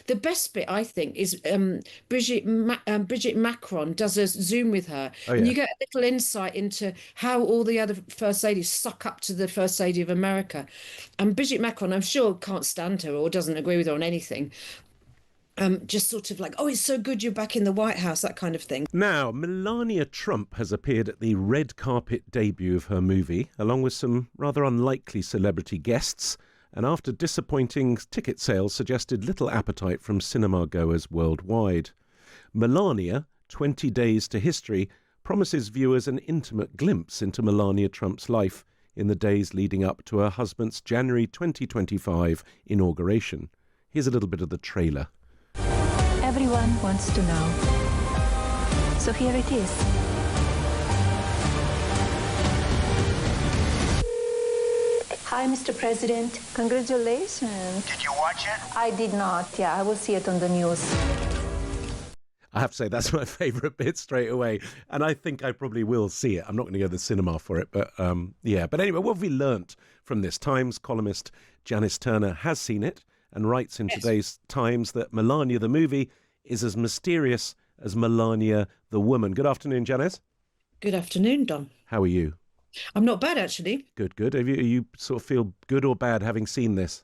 The best bit, I think, is Bridget Macron does a Zoom with her, Oh and yeah. you get a little insight into how all the other first ladies suck up to the first lady of America. And Bridget Macron, I'm sure, can't stand her or doesn't agree with her on anything. Just sort of like, oh, it's so good you're back in the White House, that kind of thing. Now, Melania Trump has appeared at the red carpet debut of her movie, along with some rather unlikely celebrity guests, and after disappointing ticket sales suggested little appetite from cinema goers worldwide. Melania, 20 Days to History, promises viewers an intimate glimpse into Melania Trump's life in the days leading up to her husband's January 2025 inauguration. Here's a little bit of the trailer. Everyone wants to know. So here it is. Hi, Mr. President. Congratulations. Did you watch it? I did not. Yeah, I will see it on the news. I have to say, that's my favourite bit straight away. And I think I probably will see it. I'm not going to go to the cinema for it. But yeah. But anyway, what have we learnt from this? Times columnist Janice Turner has seen it and writes in today's Times that Melania the movie is as mysterious as Melania the woman. Good afternoon, Janice. Good afternoon, Dom. How are you? I'm not bad, actually. Good, good. You sort of feel good or bad having seen this?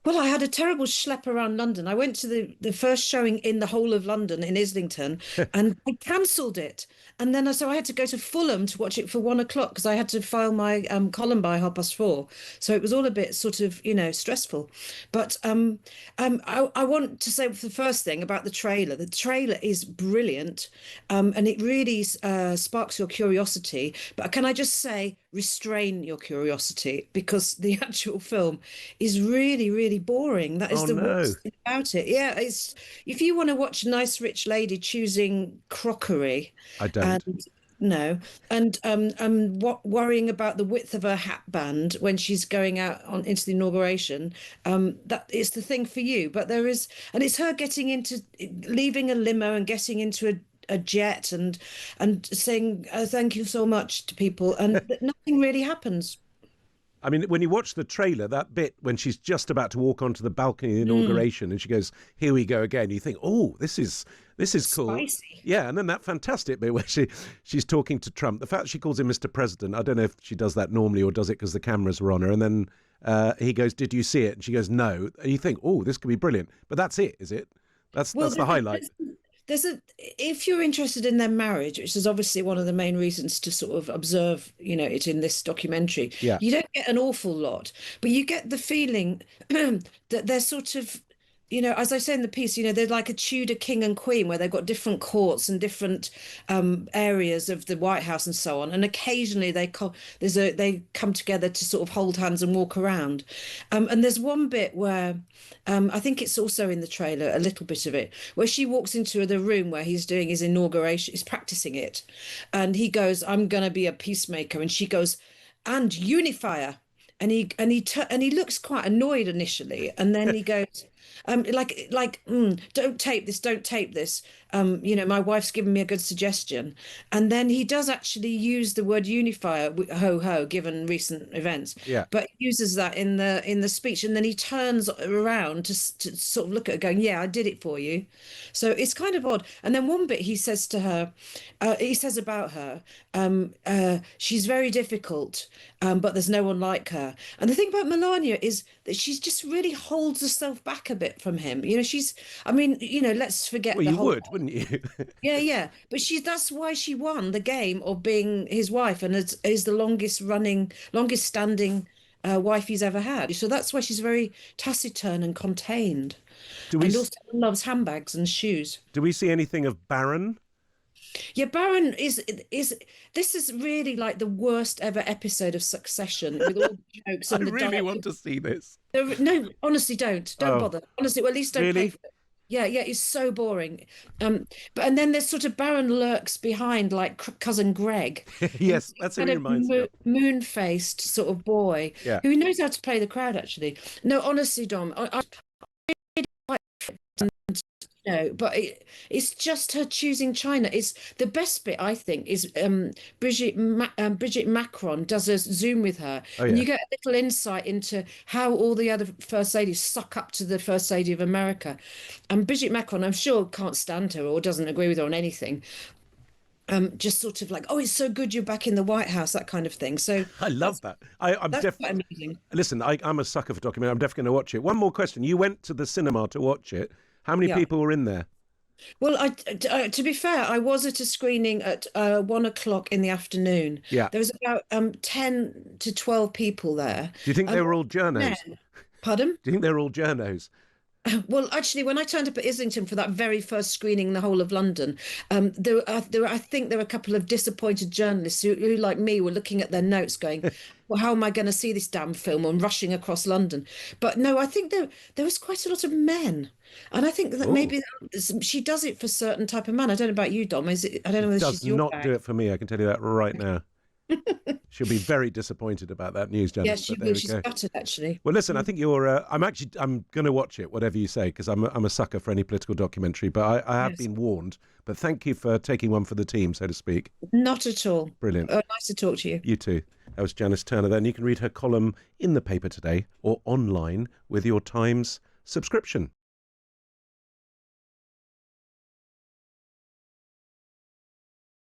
Well, I had a terrible schlep around London. I went to the first showing in the whole of London in Islington, and I cancelled it. And then so I had to go to Fulham to watch it for 1 o'clock because I had to file my column by 4:30. So it was all a bit sort of, stressful. But I want to say the first thing about the trailer. The trailer is brilliant, and it really sparks your curiosity. But can I just say, restrain your curiosity because the actual film is really, really boring. That is the worst thing about it. Yeah, it's if you want to watch a nice rich lady choosing crockery, I don't. Worrying about the width of her hat band when she's going out into the inauguration, that is the thing for you. But and it's her leaving a limo and getting into a jet and saying thank you so much to people, and nothing really happens. I mean, when you watch the trailer, that bit when she's just about to walk onto the balcony of the inauguration and she goes, "Here we go again," you think, "Oh, this is cool." Spicy. Yeah, and then that fantastic bit where she's talking to Trump. The fact she calls him Mr. President, I don't know if she does that normally or does it because the cameras are on her. And then he goes, "Did you see it?" And she goes, "No." And you think, "Oh, this could be brilliant." But that's it, is it? That's the highlight. If you're interested in their marriage, which is obviously one of the main reasons to sort of observe, it in this documentary, Yeah. you don't get an awful lot, but you get the feeling that they're sort of, as I say in the piece, they're like a Tudor king and queen where they've got different courts and different areas of the White House and so on. And occasionally they come together to sort of hold hands and walk around. And there's one bit where I think it's also in the trailer, a little bit of it, where she walks into the room where he's doing his inauguration, he's practicing it. And he goes, "I'm going to be a peacemaker." And she goes, "And unifier." And he looks quite annoyed initially. And then he goes, don't tape this. My wife's given me a good suggestion. And then he does actually use the word unifier, ho ho, given recent events. Yeah. But he uses that in the speech, and then he turns around to sort of look at her, going, "Yeah, I did it for you." So it's kind of odd. And then one bit he says to her, he says about her, she's very difficult, but there's no one like her. And the thing about Melania is that she's just really holds herself back a bit from him. Let's forget Well, the you whole. would, wouldn't you? Yeah. But that's why she won the game of being his wife and is the longest standing wife he's ever had. So that's why she's very taciturn and contained. And also loves handbags and shoes. Do we see anything of Baron? Yeah, Baron is this is really like the worst ever episode of Succession with all the jokes and I the really want to see this. No, honestly, don't bother. Honestly, well, at least don't Really? pay for it. Yeah, it's so boring. And then there's sort of Baron lurks behind like cousin Greg. Yes, that's what it reminds me of. Moon-faced sort of boy who knows how to play the crowd. Actually, no, honestly, Dom, I know, but it's just her choosing China. It's the best bit, I think, is Bridget Macron does a Zoom with her, Oh, and yeah. you get a little insight into how all the other first ladies suck up to the first lady of America. And Bridget Macron, I'm sure, can't stand her or doesn't agree with her on anything. Just sort of like, oh, it's so good you're back in the White House, that kind of thing. So I love that's that. I'm that's quite amusing. Listen, I'm a sucker for documentary. I'm definitely going to watch it. One more question. You went to the cinema to watch it. How many Yeah. people were in there? Well, to be fair, I was at a screening at 1 o'clock in the afternoon. Yeah. There was about 10 to 12 people there. Do you think they Um, were all men, journos? pardon? Do you think they were all journos? Well, actually, when I turned up at Islington for that very first screening in the whole of London, I think there were a couple of disappointed journalists who, like me, were looking at their notes, going, "Well, how am I going to see this damn film?" and rushing across London. But no, I think there was quite a lot of men, and I think that Oh, maybe she does it for certain type of man. I don't know about you, Dom. Is it? I don't know whether does she's your not do bag. it for me. I can tell you that right now. She'll be very disappointed about that news, Yeah, Janice. she But there will. we She's go. gutted, actually. Well, listen, I think you're. I'm going to watch it, whatever you say, because I'm a sucker for any political documentary. But I have Yes, been warned. But thank you for taking one for the team, so to speak. not at all. Brilliant. Nice to talk to you. You too. That was Janice Turner. Then you can read her column in the paper today or online with your Times subscription.